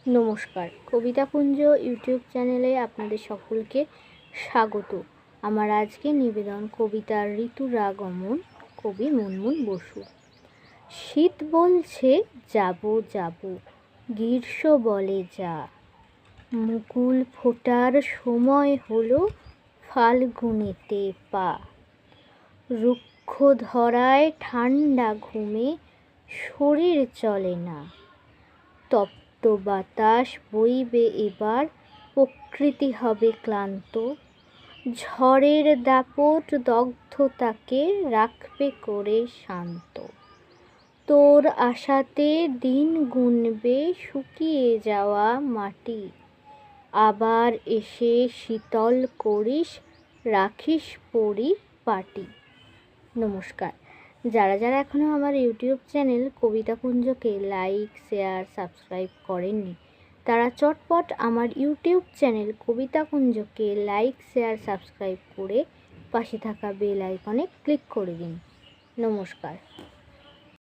নমস্কার, কবিতাকুঞ্জ ইউটিউব চ্যানেলে আপনাদের সকলকে স্বাগত। আমার আজকে নিবেদন কবিতার ঋতুর আগমন, কবি মুনমুন বসু। শীত বলছে যাব যাব, গ্রীষ্ম বলে যা, মুকুল ফোটার সময় হলো, ফাল্গুনেতে পা। রুক্ষ ধরায় ঠান্ডা ঘুমে শরীর চলে না, তপ্ত বাতাস বইবে এবার, প্রকৃতি হবে ক্লান্ত। ঝড়ের দাপট দগ্ধতাকে রাখবে করে শান্ত। তোর আশাতে দিন গুনবে শুকিয়ে যাওয়া মাটি, আবার এসে শীতল করিস, রাখিস পরিপাটি। নমস্কার। যারা যারা এখনও আমার ইউটিউব চ্যানেল কবিতাকুঞ্জকে লাইক, শেয়ার, সাবস্ক্রাইব করেননি, তারা চটপট আমার ইউটিউব চ্যানেল কবিতাকুঞ্জকে লাইক, শেয়ার, সাবস্ক্রাইব করে পাশে থাকা বেল আইকনে ক্লিক করে দিন। নমস্কার।